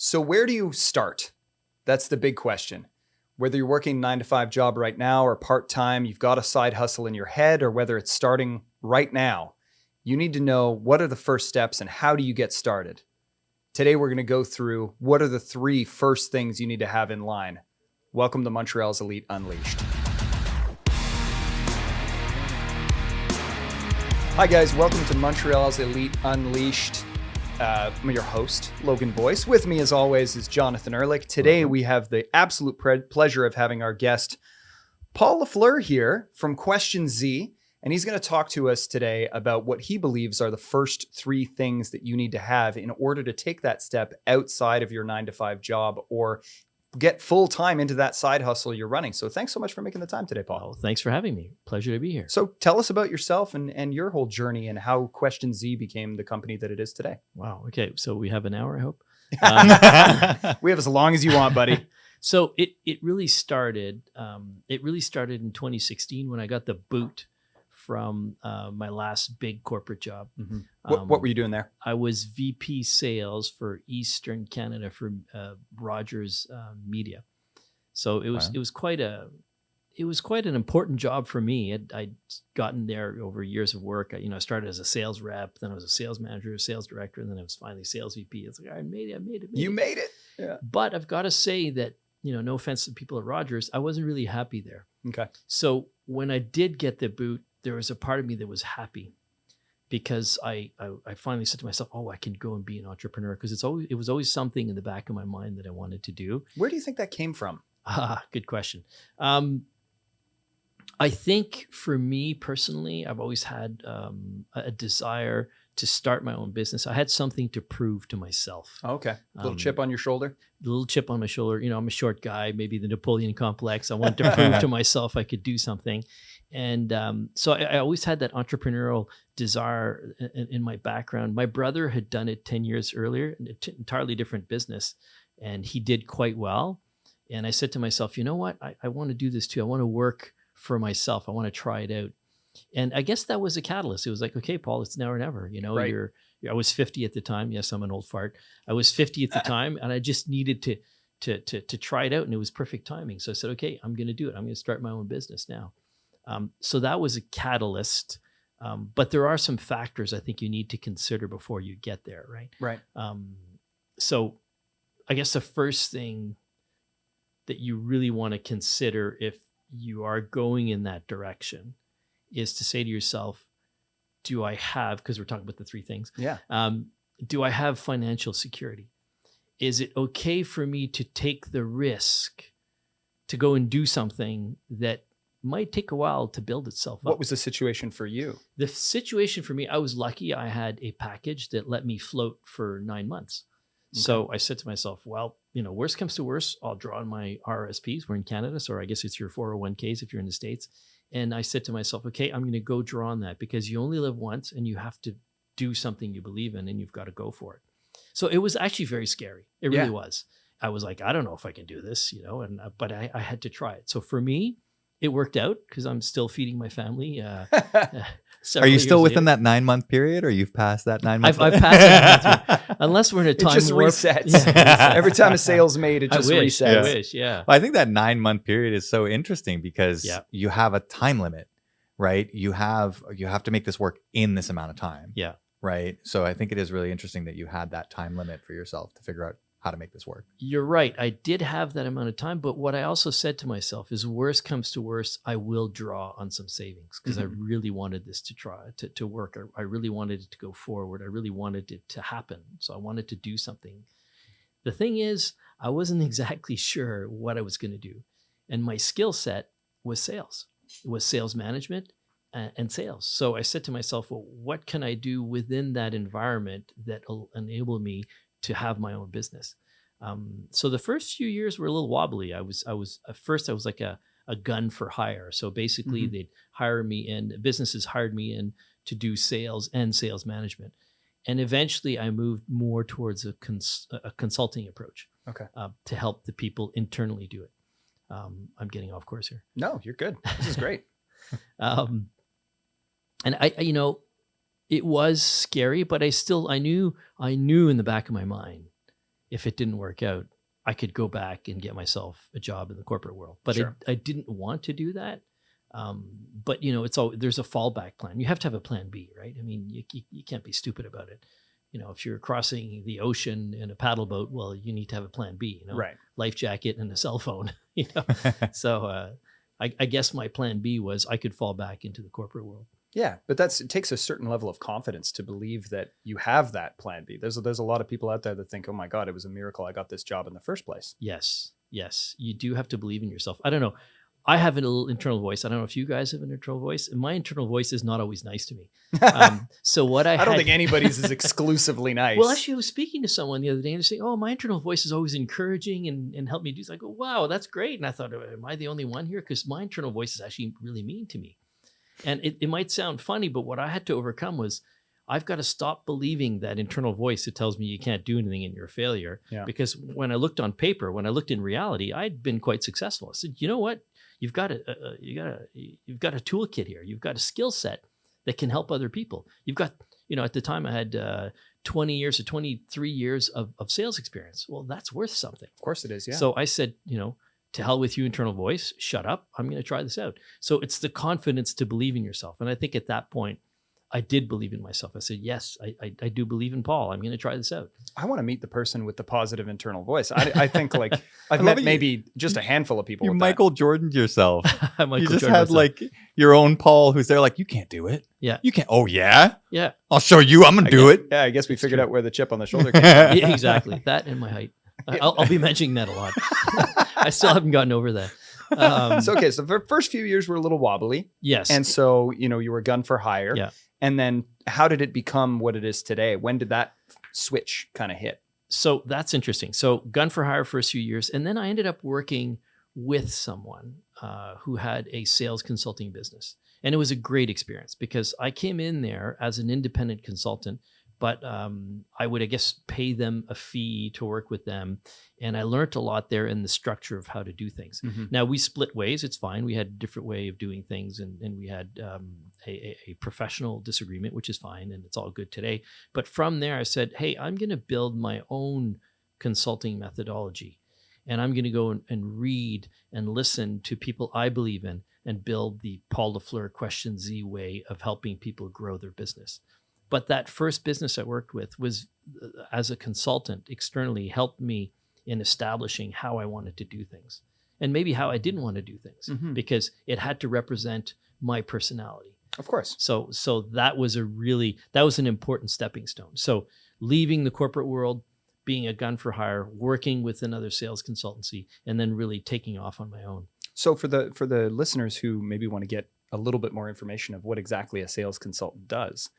So where do you start? That's the big question. Whether you're working 9-to-5 job right now or part-time, you've got a side hustle in your head, or whether it's starting right now, you need to know what are the first steps and how do you get started. Today, we're going to go through what are the 3 first things you need to have in line. Welcome to Montreal's Elite Unleashed. Hi guys, welcome to Montreal's Elite Unleashed. I'm your host, Logan Boyce. With me as always is Jonathan Ehrlich. Today we have the absolute pleasure of having our guest, Paul LaFleur here from Questionz, and he's going to talk to us today about what he believes are the first 3 things that you need to have in order to take that step outside of your 9-to-5 job or get full time into that side hustle you're running. So thanks so much for making the time today, Paul. Oh, thanks for having me. Pleasure to be here. So tell us about yourself and your whole journey and how Questionz became the company that it is today. Wow. Okay. So we have an hour, I hope. We have as long as you want, buddy. So it really started. It really started in 2016 when I got the boot from my last big corporate job. Mm-hmm. What were you doing there? I was VP sales for Eastern Canada for Rogers Media. So it was quite an important job for me. I'd gotten there over years of work. I started as a sales rep, then I was a sales manager, sales director, and then I was finally sales VP. It's like, I made it. You made it. Yeah. But I've got to say that, no offense to people at Rogers, I wasn't really happy there. Okay. So when I did get the boot, there was a part of me that was happy because I finally said to myself, oh, I can go and be an entrepreneur, because it was always something in the back of my mind that I wanted to do. Where do you think that came from? Good question. I think for me personally, I've always had a desire to start my own business. I had something to prove to myself. Oh, okay. A little chip on your shoulder? A little chip on my shoulder. I'm a short guy, maybe the Napoleon complex. I wanted to prove to myself I could do something. And so I always had that entrepreneurial desire in my background. My brother had done it 10 years earlier, an entirely different business, and he did quite well. And I said to myself, you know what? I want to do this too. I want to work for myself. I want to try it out. And I guess that was a catalyst. It was like, okay, Paul, it's now or never. Right. I was 50 at the time. Yes, I'm an old fart. I was 50 at the time, and I just needed to try it out, and it was perfect timing. So I said, okay, I'm going to do it. I'm going to start my own business now. So that was a catalyst. But there are some factors I think you need to consider before you get there, right? Right. So I guess the first thing that you really want to consider if you are going in that direction is to say to yourself, do I have, because we're talking about the 3 things. Yeah. Do I have financial security? Is it okay for me to take the risk to go and do something that might take a while to build itself up? What was the situation for you? The situation for me, I was lucky. I had a package that let me float for 9 months. Okay. So I said to myself, well, worst comes to worst, I'll draw on my RRSPs. We're in Canada, so I guess it's your 401ks if you're in the States. And I said to myself, okay, I'm going to go draw on that, because you only live once and you have to do something you believe in, and you've got to go for it. So it was actually very scary. It really was. I was like, I don't know if I can do this, but I had to try it. So for me, it worked out because I'm still feeding my family. Are you still within that 9-month period, or you've passed that 9 months? I've passed that 9 months. Unless we're in a time warp. It just resets. Yeah. Every time a sale's made, it just resets. I wish, yeah. Well, I think that 9-month period is so interesting because you have a time limit, right? You have to make this work in this amount of time. Yeah. Right. So I think it is really interesting that you had that time limit for yourself to figure out how to make this work. You're right. I did have that amount of time, but what I also said to myself is, worst comes to worst, I will draw on some savings, because I really wanted this to work. I really wanted it to go forward. I really wanted it to happen. So I wanted to do something. The thing is, I wasn't exactly sure what I was going to do. And my skill set was sales. It was sales management and sales. So I said to myself, well, what can I do within that environment that will enable me to have my own business? So the first few years were a little wobbly. I was at first I was like a gun for hire. So basically they'd hire me in, businesses hired me in to do sales and sales management. And eventually I moved more towards a consulting approach. Okay. To help the people internally do it. I'm getting off course here. No, you're good. This is great. And it was scary, but I knew in the back of my mind, if it didn't work out, I could go back and get myself a job in the corporate world. But Sure. I didn't want to do that. But you know, there's a fallback plan. You have to have a plan B, right? I mean, you can't be stupid about it. You know, if you're crossing the ocean in a paddle boat, well, you need to have a plan B, you know, Right. life jacket and a cell phone, you know? So, I guess my plan B was I could fall back into the corporate world. Yeah, but it takes a certain level of confidence to believe that you have that plan B. There's a lot of people out there that think, oh my God, it was a miracle I got this job in the first place. Yes. You do have to believe in yourself. I don't know. I have a little internal voice. I don't know if you guys have an internal voice. And my internal voice is not always nice to me. So what I don't think anybody's is exclusively nice. Well, actually, I was speaking to someone the other day and they're saying, oh, my internal voice is always encouraging and help me do. I go, wow, that's great. And I thought, am I the only one here? Because my internal voice is actually really mean to me. And it might sound funny, but what I had to overcome was I've got to stop believing that internal voice that tells me you can't do anything and you're a failure. Yeah. Because when I looked on paper, when I looked in reality, I'd been quite successful. I said, you know what? You've got a toolkit here. You've got a skill set that can help other people. You've got, you know, at the time I had 20 years or 23 years of sales experience. Well, that's worth something. Of course it is. Yeah. So I said, you know, to hell with you, internal voice, shut up. I'm going to try this out. So it's the confidence to believe in yourself. And I think at that point, I did believe in myself. I said, yes, I do believe in Paul. I'm going to try this out. I want to meet the person with the positive internal voice. I think like I've met maybe just a handful of people. You with Michael Jordan yourself. Michael you just Jordan had myself. like your own Paul who's there like, you can't do it. Yeah. You can't. Oh, yeah? Yeah. I'll show you. I'm going to do it. Yeah, I guess we figured true. out where the chip on the shoulder came from. Yeah, exactly. That and my height. I'll be mentioning that a lot. I still haven't gotten over that. So the first few years were a little wobbly. Yes. And so, you know, you were gun for hire. Yeah. And then how did it become what it is today? When did that switch kind of hit? So that's interesting. So gun for hire for a few years. And then I ended up working with someone who had a sales consulting business. And it was a great experience because I came in there as an independent consultant, but I would, I guess, pay them a fee to work with them. And I learned a lot there in the structure of how to do things. Mm-hmm. Now, we split ways. It's fine. We had a different way of doing things. And we had a professional disagreement, which is fine. And it's all good today. But from there, I said, hey, I'm going to build my own consulting methodology. And I'm going to go and read and listen to people I believe in and build the Paul LaFleur Questionz way of helping people grow their business. But that first business I worked with was, as a consultant externally, helped me in establishing how I wanted to do things and maybe how I didn't want to do things because it had to represent my personality. Of course. So that was an important stepping stone. So leaving the corporate world, being a gun for hire, working with another sales consultancy, and then really taking off on my own. So for the listeners who maybe want to get a little bit more information of what exactly a sales consultant does,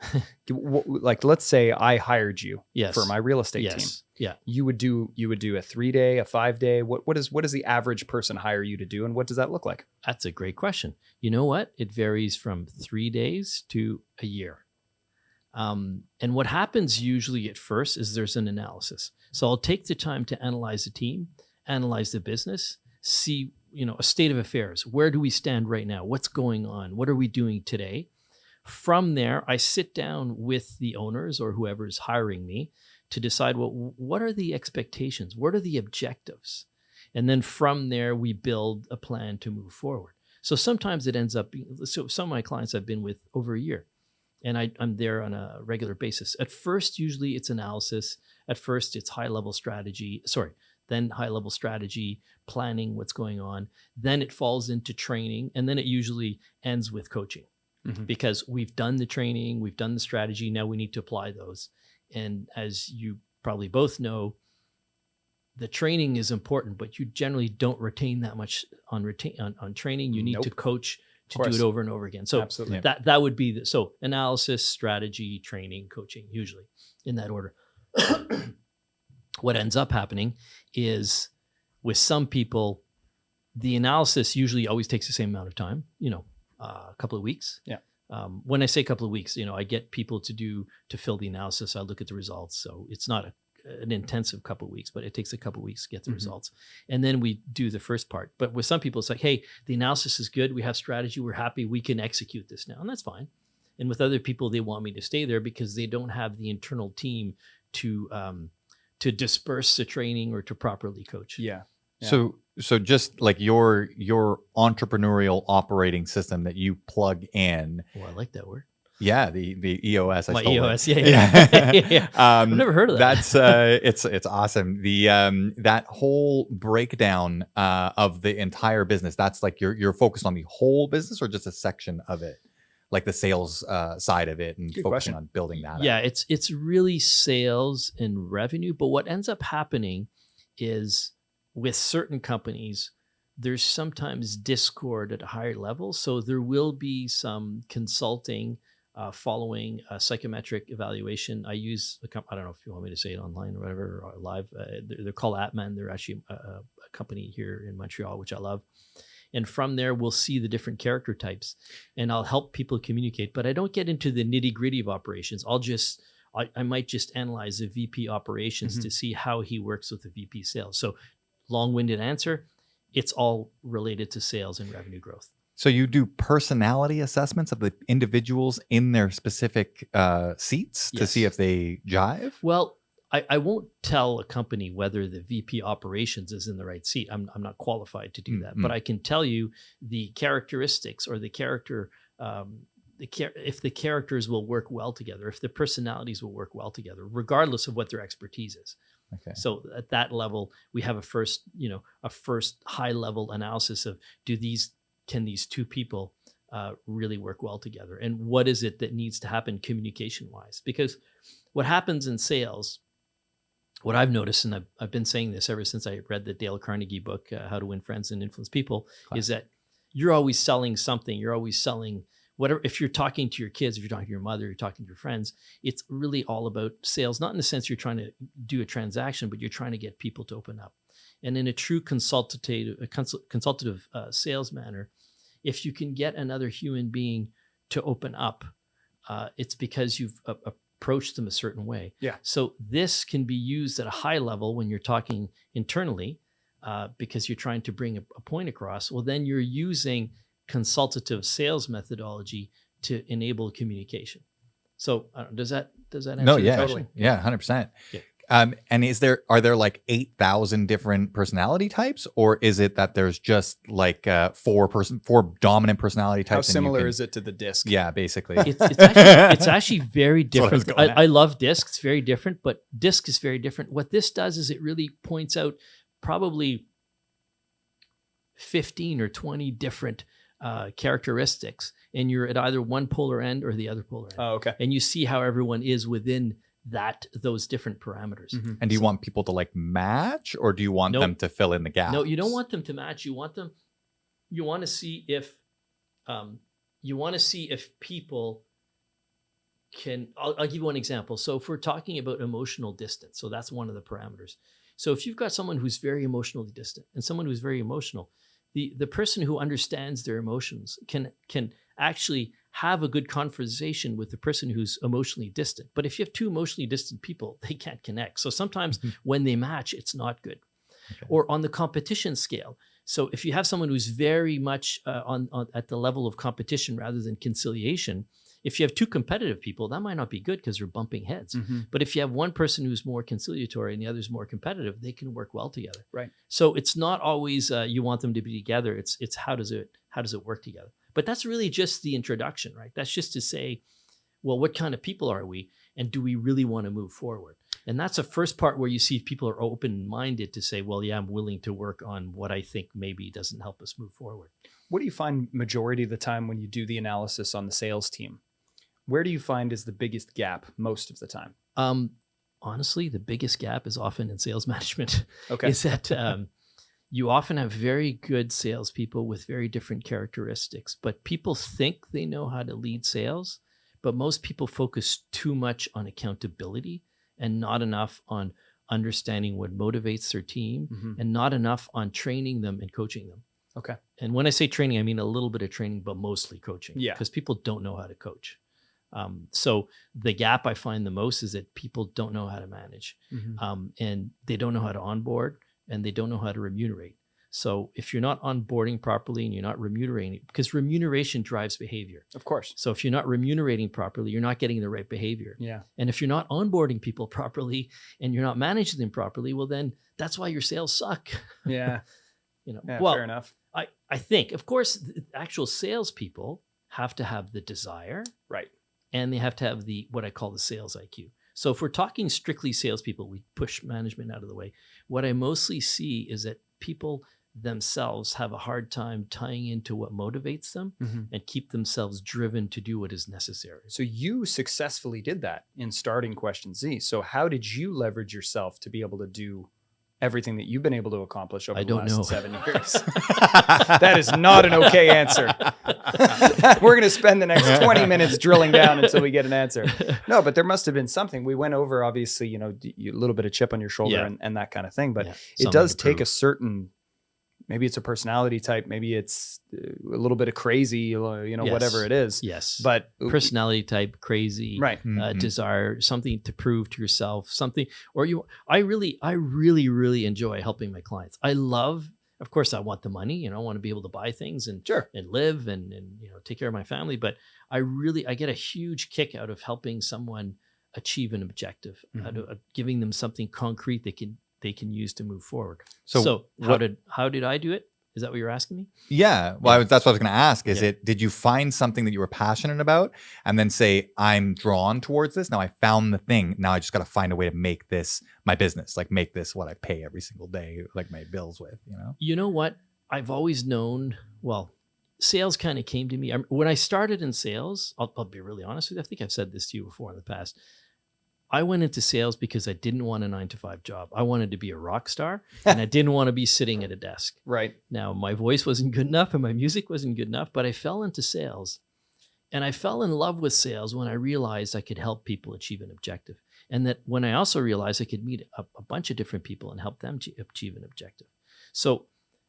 like let's say I hired you for my real estate team. Yeah. You would do a 3-day, a 5-day. What does the average person hire you to do, and what does that look like? That's a great question. You know what? It varies from 3 days to a year. And what happens usually at first is there's an analysis. So I'll take the time to analyze the team, analyze the business, see, a state of affairs. Where do we stand right now? What's going on? What are we doing today? From there, I sit down with the owners or whoever is hiring me to decide, well, what are the expectations? What are the objectives? And then from there, we build a plan to move forward. So sometimes it ends up being, so some of my clients I've been with over a year, and I'm there on a regular basis. At first, usually it's analysis. At first, it's high-level strategy. Then high-level strategy, planning what's going on. Then it falls into training, and then it usually ends with coaching because we've done the training, we've done the strategy. Now we need to apply those. And as you probably both know, the training is important, but you generally don't retain that much on training. You need to coach to do it over and over again. So absolutely, that would be so analysis, strategy, training, coaching, usually in that order. What ends up happening is with some people, the analysis usually always takes the same amount of time, a couple of weeks. Yeah. When I say a couple of weeks, I get people to fill the analysis. I look at the results. So it's not an intensive couple of weeks, but it takes a couple of weeks to get the results. And then we do the first part. But with some people, it's like, hey, the analysis is good. We have strategy. We're happy. We can execute this now. And that's fine. And with other people, they want me to stay there because they don't have the internal team to to disperse the training or to properly coach. Yeah. So just like your entrepreneurial operating system that you plug in. Oh, I like that word. Yeah, the EOS. My stole EOS. it. Yeah. I've never heard of that. That's it's awesome. The that whole breakdown of the entire business. That's like you're focused on the whole business or just a section of it, like the sales side of it, and Good focusing question. on building that. Yeah, out. it's really sales and revenue. But what ends up happening is with certain companies, there's sometimes discord at a higher level. So there will be some consulting following a psychometric evaluation. I use I don't know if you want me to say it online or whatever, or live. They're called Atman. They're actually a company here in Montreal, which I love. And from there, we'll see the different character types, and I'll help people communicate. But I don't get into the nitty gritty of operations. I might just analyze the VP operations to see how he works with the VP sales. So long-winded answer, it's all related to sales and revenue growth. So you do personality assessments of the individuals in their specific seats to see if they jive? Well, I won't tell a company whether the VP operations is in the right seat. I'm not qualified to do that, but I can tell you the characteristics or the character, if the characters will work well together, if the personalities will work well together, regardless of what their expertise is. Okay. So at that level, we have a first high level analysis of can these two people really work well together, and what is it that needs to happen communication wise? Because what happens in sales, what I've noticed, and I've been saying this ever since I read the Dale Carnegie book, How to Win Friends and Influence People, is that you're always selling something. You're always selling whatever. If you're talking to your kids, if you're talking to your mother, you're talking to your friends, it's really all about sales, not in the sense you're trying to do a transaction, but you're trying to get people to open up. And in a true consultative sales manner, if you can get another human being to open up, it's because you've approached them a certain way. Yeah. So this can be used at a high level when you're talking internally, because you're trying to bring a point across. Well, then you're using consultative sales methodology to enable communication. So does that answer the question? Yeah, 100%. Yeah. And are there like 8,000 different personality types, or is it that there's just like four dominant personality types? How similar is it to the disc? Yeah, basically. It's actually very different. That's what I was going I love disc. It's very different, but disc is very different. What this does is it really points out probably 15 or 20 different characteristics, and you're at either one polar end or the other polar end. Oh, okay. And you see how everyone is within those different parameters. And do you want people to like match, or do you want them to fill in the gaps? No, you don't want them to match. You want to see if people can. I'll give you one example. So if we're talking about emotional distance, so that's one of the parameters. So if you've got someone who's very emotionally distant and someone who's very emotional, the person who understands their emotions can actually have a good conversation with the person who's emotionally distant. But if you have two emotionally distant people, they can't connect. So sometimes when they match, it's not good. Okay. Or on the competition scale. So if you have someone who's very much on at the level of competition rather than conciliation, if you have two competitive people, that might not be good because they're bumping heads. But if you have one person who's more conciliatory and the other's more competitive, they can work well together. Right. So it's not always you want them to be together. It's how does it work together? But that's really just the introduction, right? That's just to say, well, what kind of people are we? And do we really want to move forward? And that's the first part where you see people are open-minded to say, well, yeah, I'm willing to work on what I think maybe doesn't help us move forward. What do you find majority of the time when you do the analysis on the sales team? Where do you find is the biggest gap most of the time? Honestly, the biggest gap is often in sales management. Okay. Is that you often have very good salespeople with very different characteristics, but people think they know how to lead sales, but most people focus too much on accountability and not enough on understanding what motivates their team and not enough on training them and coaching them. Okay. And when I say training, I mean a little bit of training, but mostly coaching. Yeah. Because people don't know how to coach. So the gap I find the most is that people don't know how to manage, and they don't know how to onboard, and they don't know how to remunerate. So if you're not onboarding properly and you're not remunerating, because remuneration drives behavior. Of course. So if you're not remunerating properly, you're not getting the right behavior. Yeah. And if you're not onboarding people properly and you're not managing them properly, well, then that's why your sales suck. Yeah. Yeah, Fair enough. I think, of course, the actual salespeople have to have the desire, Right. and they have to have what I call the sales IQ. So if we're talking strictly salespeople, we push management out of the way. What I mostly see is that people themselves have a hard time tying into what motivates them and keep themselves driven to do what is necessary. So you successfully did that in starting Questionz. So how did you leverage yourself to be able to do everything that you've been able to accomplish over the last 7 years? That is not an okay answer. We're going to spend the next 20 minutes drilling down until we get an answer. No, but there must have been something. We went over, obviously, a little bit of chip on your shoulder and that kind of thing, but it does take a certain, maybe it's a personality type, maybe it's a little bit of crazy, whatever it is. Yes. But personality type, crazy, right. Desire, something to prove to yourself, something, I really enjoy helping my clients. Of course, I want the money, I want to be able to buy things and live and take care of my family. But I get a huge kick out of helping someone achieve an objective, out of giving them something concrete they can use to move forward. So how did I do it? Is that what you're asking me? Yeah. Well, that's what I was going to ask. Did you find something that you were passionate about and then say, I'm drawn towards this? Now I found the thing. Now I just got to find a way to make this my business, like make this what I pay every single day, like my bills with, You know what? I've always known, sales kind of came to me. When I started in sales, I'll be really honest with you. I think I've said this to you before in the past. I went into sales because I didn't want a 9-to-5 job. I wanted to be a rock star and I didn't want to be sitting at a desk. Right. Now, my voice wasn't good enough and my music wasn't good enough, but I fell into sales. And I fell in love with sales when I realized I could help people achieve an objective. And that when I also realized I could meet a bunch of different people and help them achieve an objective. So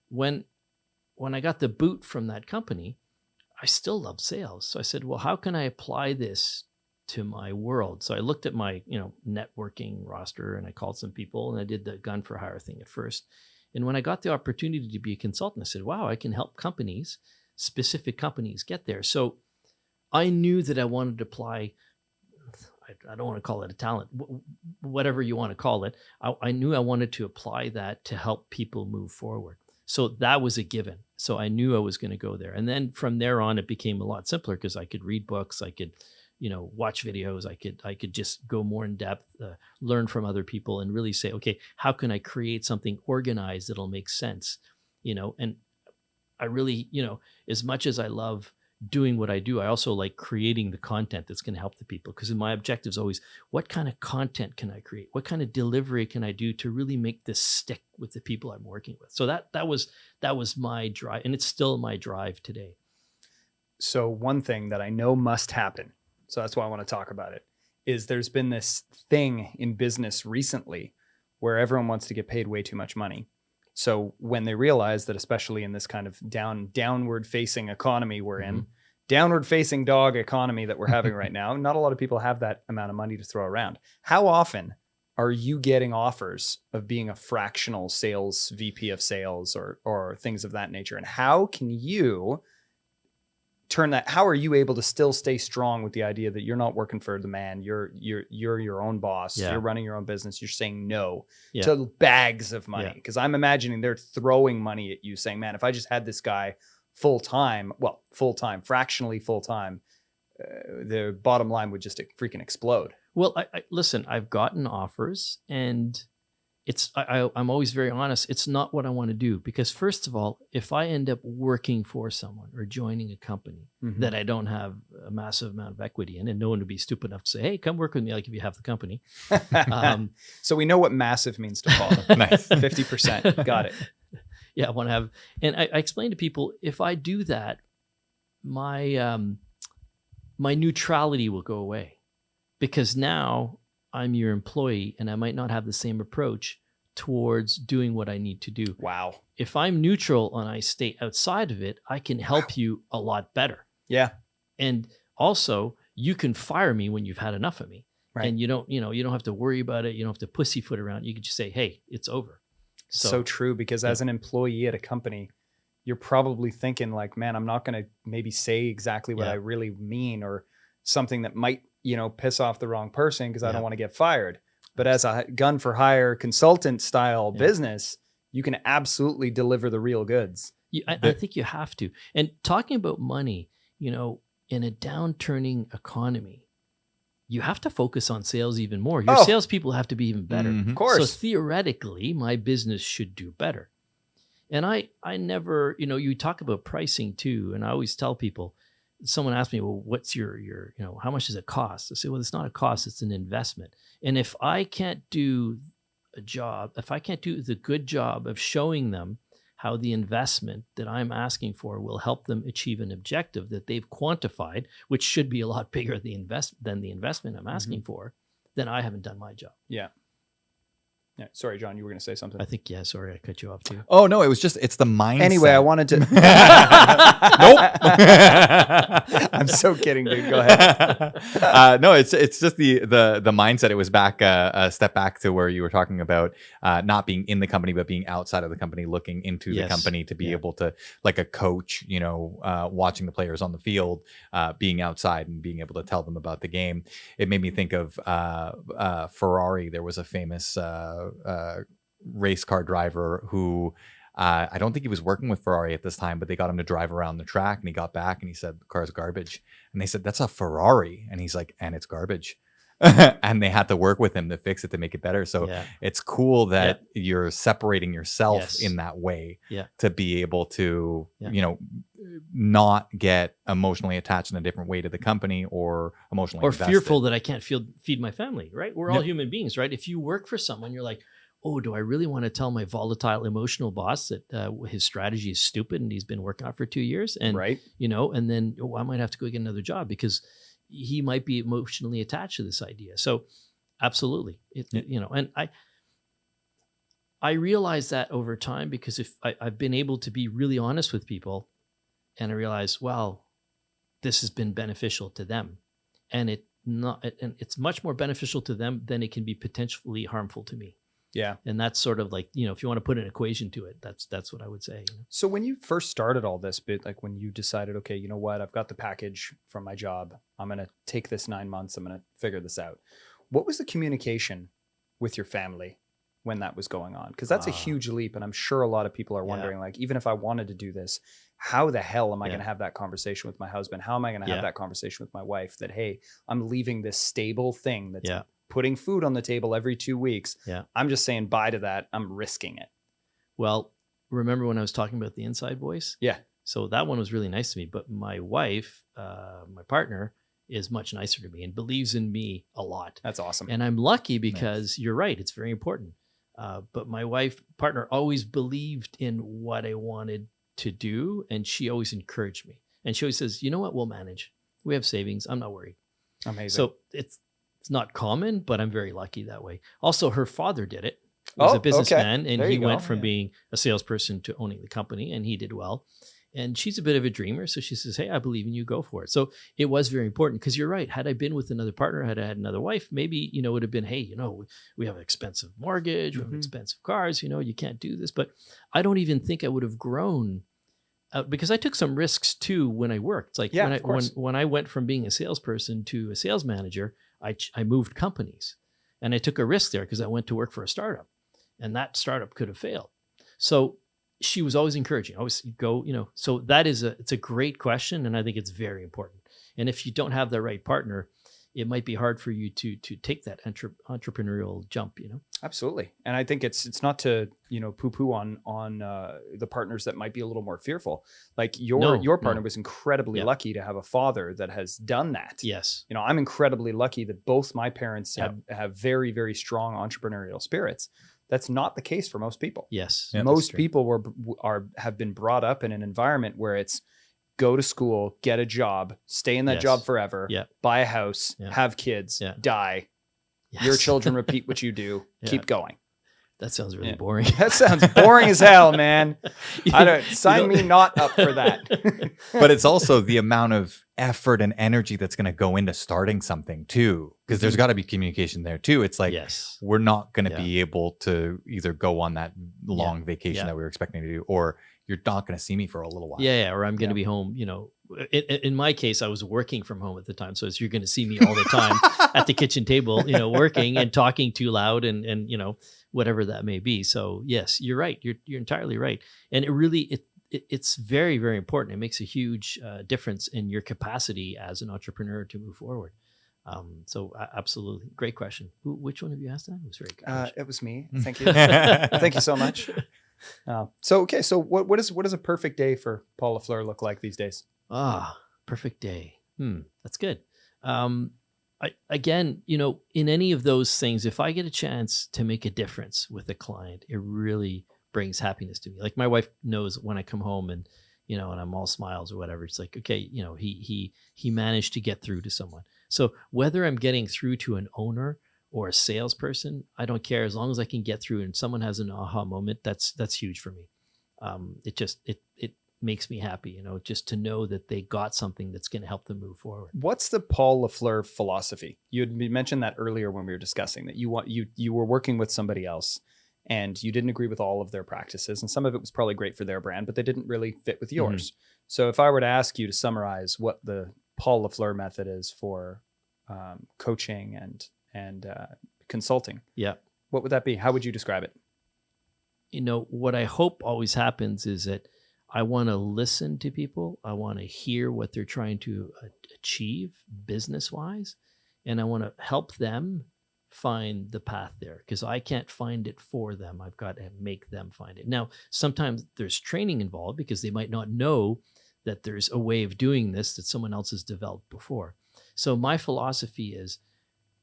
when I got the boot from that company, I still loved sales. So I said, well, how can I apply this to my world? So I looked at my, networking roster and I called some people and I did the gun for hire thing at first. And when I got the opportunity to be a consultant, I said, wow, I can help specific companies get there. So I knew that I wanted to apply, I don't want to call it a talent, whatever you want to call it. I knew I wanted to apply that to help people move forward. So that was a given. So I knew I was going to go there. And then from there on, it became a lot simpler because I could read books. I could watch videos. I could just go more in depth, learn from other people and really say, okay, how can I create something organized that'll make sense? And I really, as much as I love doing what I do, I also like creating the content that's going to help the people. Because my objective is always, what kind of content can I create? What kind of delivery can I do to really make this stick with the people I'm working with? So that was my drive, and it's still my drive today. So one thing that I know must happen, so that's why I want to talk about it, is there's been this thing in business recently where everyone wants to get paid way too much money. So when they realize that, especially in this kind of downward facing economy we're in, downward facing dog economy that we're having right now, not a lot of people have that amount of money to throw around. How often are you getting offers of being a fractional sales VP of sales or things of that nature? And how can you turn that? How are you able to still stay strong with the idea that you're not working for the man? You're your own boss. Yeah. You're running your own business. You're saying no to bags of money. Because I'm imagining they're throwing money at you saying, man, if I just had this guy full-time, fractionally full-time, the bottom line would just freaking explode. Well, listen, I've gotten offers and I'm always very honest. It's not what I want to do, because first of all, if I end up working for someone or joining a company that I don't have a massive amount of equity in, and no one would be stupid enough to say, hey, come work with me, I'll give you half the company. So we know what massive means to Paul. Nice. 50%. Got it. Yeah, I want to have, and I explain to people, if I do that, my neutrality will go away, because now I'm your employee and I might not have the same approach towards doing what I need to do. Wow. If I'm neutral and I stay outside of it, I can help you a lot better. Yeah. And also, you can fire me when you've had enough of me. Right. And you don't have to worry about it. You don't have to pussyfoot around. You can just say, hey, it's over. So true, because as an employee at a company, you're probably thinking like, man, I'm not going to maybe say exactly what I really mean, or something that might, piss off the wrong person because I don't want to get fired. But as a gun for hire consultant style business, you can absolutely deliver the real goods. I think you have to. And talking about money, in a downturning economy, you have to focus on sales even more. Your salespeople have to be even better. Mhm. Of course. So theoretically, my business should do better. And I never, you talk about pricing too. And I always tell people, someone asked me, well, what's your, how much does it cost? I say, well, it's not a cost, it's an investment. And if I can't do a job, if I can't do the good job of showing them how the investment that I'm asking for will help them achieve an objective that they've quantified, which should be a lot bigger than the investment I'm asking for, then I haven't done my job. Yeah. Sorry, John, you were going to say something. I think, sorry, I cut you off too. Oh, no, it's the mindset. Anyway, I wanted to. Nope. I'm so kidding, dude. Go ahead. No, it's just the mindset. It was back a step back to where you were talking about not being in the company, but being outside of the company, looking into the company to be able to, like a coach, watching the players on the field, being outside and being able to tell them about the game. It made me think of Ferrari. There was a famous race car driver who I don't think he was working with Ferrari at this time, but they got him to drive around the track, and he got back and he said, the car's garbage. And they said, that's a Ferrari. And he's like, and it's garbage. And they had to work with him to fix it, to make it better. So it's cool that you're separating yourself in that way to be able to, not get emotionally attached in a different way to the company, or emotionally invested. Fearful that I can't feed my family, right? We're all human beings, right? If you work for someone, you're like, oh, do I really want to tell my volatile, emotional boss that his strategy is stupid and he's been working on it for 2 years? And, and then I might have to go get another job because he might be emotionally attached to this idea. So absolutely. And I realized that over time, because if I've been able to be really honest with people, and I realized, well, this has been beneficial to them, and it's much more beneficial to them than it can be potentially harmful to me. Yeah. And that's sort of like, if you want to put an equation to it, that's what I would say. So when you first started all this bit, like when you decided, okay, you know what, I've got the package from my job, I'm going to take this 9 months, I'm going to figure this out. What was the communication with your family when that was going on? Because that's a huge leap. And I'm sure a lot of people are wondering, like, even if I wanted to do this, how the hell am I going to have that conversation with my husband? How am I going to have that conversation with my wife that, hey, I'm leaving this stable thing that's putting food on the table every 2 weeks. Yeah. I'm just saying bye to that. I'm risking it. Well, remember when I was talking about the inside voice? Yeah. So that one was really nice to me. But my wife, my partner, is much nicer to me and believes in me a lot. That's awesome. And I'm lucky because you're right. It's very important. But my partner always believed in what I wanted to do. And she always encouraged me. And she always says, you know what, we'll manage. We have savings. I'm not worried. Amazing. So it's not common, but I'm very lucky that way. Also, her father did it. He was a businessman, and he went from being a salesperson to owning the company, and he did well. And she's a bit of a dreamer. So she says, hey, I believe in you, go for it. So it was very important, because you're right. Had I been with another partner, had I had another wife, maybe, it would have been, hey, we have an expensive mortgage, we have expensive cars, you can't do this. But I don't even think I would have grown because I took some risks too when I worked. Like when I went from being a salesperson to a sales manager, I moved companies, and I took a risk there because I went to work for a startup, and that startup could have failed. So she was always encouraging, always go, so it's a great question. And I think it's very important. And if you don't have the right partner, it might be hard for you to take that entrepreneurial jump, Absolutely. And I think it's not to, poo-poo on the partners that might be a little more fearful. Like your partner was incredibly lucky to have a father that has done that. Yes. I'm incredibly lucky that both my parents have very, very strong entrepreneurial spirits. That's not the case for most people. Yes. Most people have been brought up in an environment where it's go to school, get a job, stay in that job forever, buy a house, have kids, die. Yes. Your children repeat what you do. Keep going. That sounds really boring. That sounds boring as hell, man. Sign me not up for that. But it's also the amount of effort and energy that's going to go into starting something too, because there's got to be communication there too. It's like, Yes. we're not going to Yeah. be able to either go on that long vacation Yeah. that we were expecting to do, or you're not going to see me for a little while. Yeah, or I'm going to be home. In my case, I was working from home at the time, so you're going to see me all the time at the kitchen table, working and talking too loud and whatever that may be. So yes, you're right. You're entirely right, and it really it's very, very important. It makes a huge difference in your capacity as an entrepreneur to move forward. Absolutely, great question. Which one of you asked that? It was very good. Question. It was me. Thank you. Thank you so much. So what does a perfect day for Paul LaFleur look like these days? Perfect day. That's good. Again, in any of those things, if I get a chance to make a difference with a client, it really brings happiness to me. Like my wife knows when I come home and I'm all smiles or whatever, it's like, okay, he managed to get through to someone. So whether I'm getting through to an owner or a salesperson, I don't care, as long as I can get through and someone has an aha moment. That's huge for me. It makes me happy, just to know that they got something that's going to help them move forward. What's the Paul LaFleur philosophy? You had mentioned that earlier when we were discussing that you were working with somebody else and you didn't agree with all of their practices, and some of it was probably great for their brand, but they didn't really fit with yours. So if I were to ask you to summarize what the Paul LaFleur method is for coaching and consulting, what would that be? How would you describe it? What I hope always happens is that I want to listen to people. I want to hear what they're trying to achieve business-wise, and I want to help them find the path there, because I can't find it for them. I've got to make them find it. Now, sometimes there's training involved because they might not know that there's a way of doing this that someone else has developed before. So my philosophy is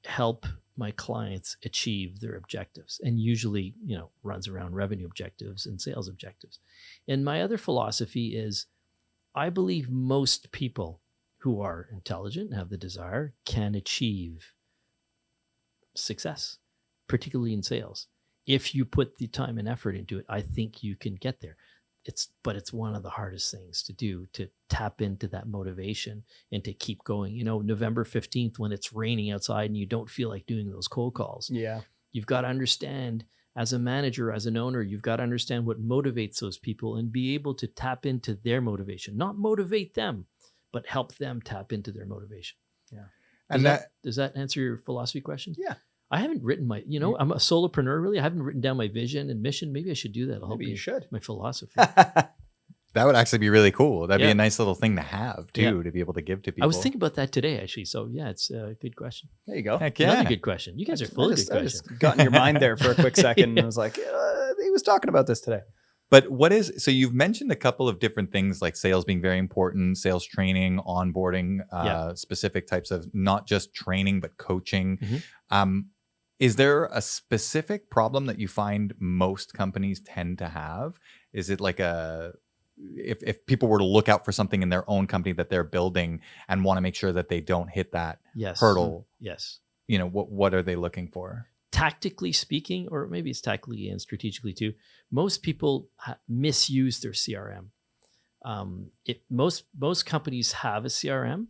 help my clients achieve their objectives, and usually, runs around revenue objectives and sales objectives. And my other philosophy is I believe most people who are intelligent and have the desire can achieve success, particularly in sales. If you put the time and effort into it, I think you can get there. But it's one of the hardest things to do, to tap into that motivation and to keep going. November 15th, when it's raining outside and you don't feel like doing those cold calls. Yeah. You've got to understand, as a manager, as an owner, you've got to understand what motivates those people and be able to tap into their motivation, not motivate them, but help them tap into their motivation. Yeah. Does that answer your philosophy question? Yeah. I haven't written I'm a solopreneur, really. I haven't written down my vision and mission. Maybe I should do that. Maybe you should. My philosophy. That would actually be really cool. That'd be a nice little thing to have too, to be able to give to people. I was thinking about that today, actually. So yeah, it's a good question. There you go. Heck yeah. Another good question. You guys are full of good questions. I just got in your mind there for a quick second and I was like, he was talking about this today. But so you've mentioned a couple of different things, like sales being very important, sales training, onboarding, specific types of not just training, but coaching. Is there a specific problem that you find most companies tend to have? Is it like if people were to look out for something in their own company that they're building and want to make sure that they don't hit that hurdle? Yes. What are they looking for? Tactically speaking, or maybe it's tactically and strategically too, most people misuse their CRM. Most companies have a CRM,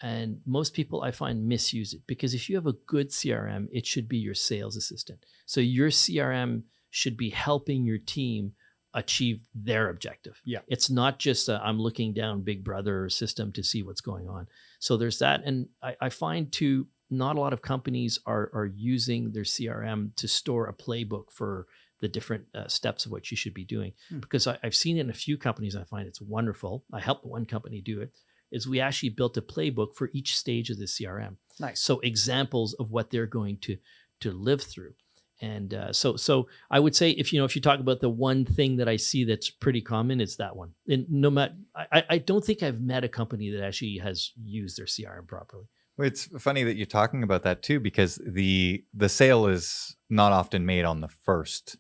and most people I find misuse it, because if you have a good CRM, it should be your sales assistant. So your CRM should be helping your team achieve their objective. Yeah. It's not just I'm looking down Big Brother system to see what's going on. So there's that. And I find too, not a lot of companies are using their CRM to store a playbook for the different steps of what you should be doing. Because I've seen it in a few companies. I find it's wonderful. I helped one company do it. Is we actually built a playbook for each stage of the CRM. Nice. So examples of what they're going to live through. And so I would say if you talk about the one thing that I see that's pretty common, it's that one. And no matter, I don't think I've met a company that actually has used their CRM properly. Well, it's funny that you're talking about that too, because the sale is not often made on the first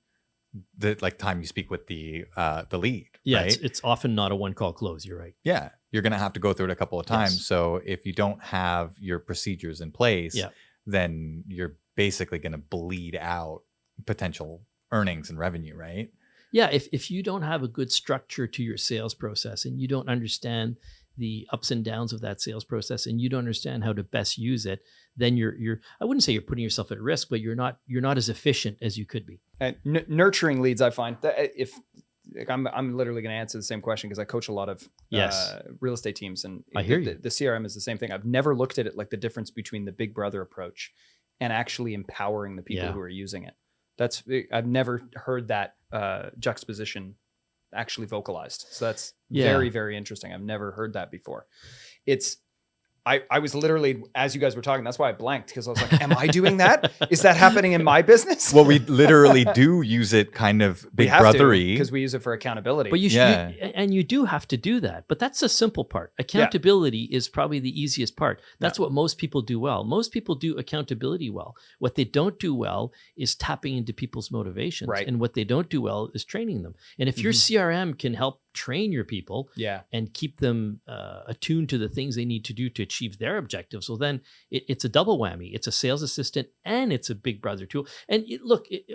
time you speak with the lead. Yeah, right? it's often not a one call close. You're right. Yeah, you're going to have to go through it a couple of times. Yes. So if you don't have your procedures in place, then you're basically going to bleed out potential earnings and revenue, right? Yeah, if you don't have a good structure to your sales process and you don't understand the ups and downs of that sales process, and you don't understand how to best use it, then you're I wouldn't say you're putting yourself at risk, but you're not as efficient as you could be. And nurturing leads, I find that if like, I'm literally going to answer the same question because I coach a lot of real estate teams, and I hear you. The CRM is the same thing. I've never looked at it like the difference between the Big Brother approach and actually empowering the people who are using it. I've never heard that juxtaposition actually vocalized. So that's very, very interesting. I've never heard that before. I was literally, as you guys were talking, that's why I blanked, because I was like, am I doing that? Is that happening in my business? Well, we literally do use it kind of Big Brothery. Because we use it for accountability. But you do have to do that. But that's the simple part. Accountability is probably the easiest part. That's what most people do well. Most people do accountability well. What they don't do well is tapping into people's motivations. Right. And what they don't do well is training them. And if your CRM can help train your people and keep them attuned to the things they need to do to achieve their objectives, well, then it's a double whammy. It's a sales assistant and it's a Big Brother tool. And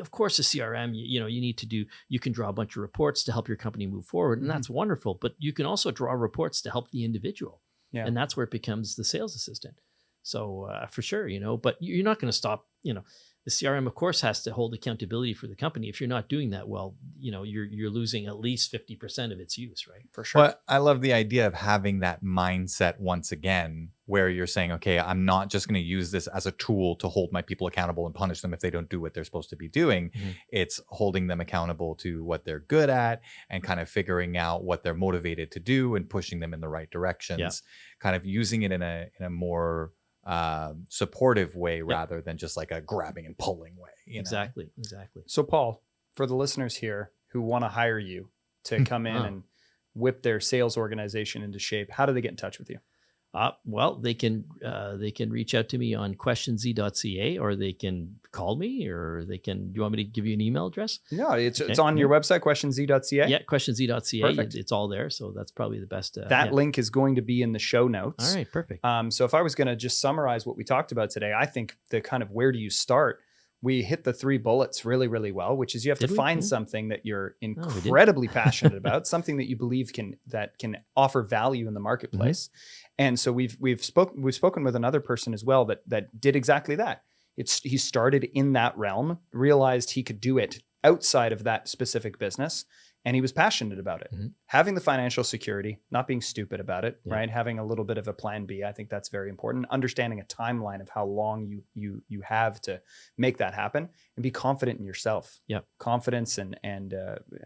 of course, a CRM, you can draw a bunch of reports to help your company move forward, and that's wonderful. But you can also draw reports to help the individual. Yeah. And that's where it becomes the sales assistant. So for sure, but you're not going to stop, the CRM, of course, has to hold accountability for the company. If you're not doing that well, you're losing at least 50% of its use, right? For sure. But I love the idea of having that mindset once again, where you're saying, okay, I'm not just going to use this as a tool to hold my people accountable and punish them if they don't do what they're supposed to be doing. Mm-hmm. It's holding them accountable to what they're good at and kind of figuring out what they're motivated to do and pushing them in the right directions, kind of using it in a more supportive way rather than just like a grabbing and pulling way. Exactly. So Paul, for the listeners here who want to hire you to come in and whip their sales organization into shape, how do they get in touch with you? Well, they can reach out to me on questionz.ca, or they can call me, or do you want me to give you an email address? No, it's on your website, questionz.ca. Yeah, questionz.ca. Perfect. It's all there. So that's probably the best. That link is going to be in the show notes. All right, perfect. So if I was going to just summarize what we talked about today, I think the kind of where do you start, we hit the 3 bullets really, really well, which is you have to find something that you're incredibly passionate about, something that you believe can offer value in the marketplace. Mm-hmm. And so we've spoken with another person as well that did exactly that. He started in that realm, realized he could do it outside of that specific business, and he was passionate about it. Mm-hmm. Having the financial security, not being stupid about it, right? Having a little bit of a plan B, I think that's very important. Understanding a timeline of how long you have to make that happen, and be confident in yourself. Yeah, confidence and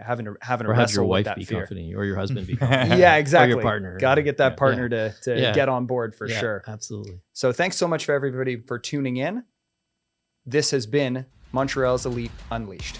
having to or wrestle have your wife with that be fear. confident, or your husband be confident. Yeah, exactly. Or your partner. Got to get that partner to get on board for sure. Absolutely. So thanks so much for everybody for tuning in. This has been Montreal's Elite Unleashed.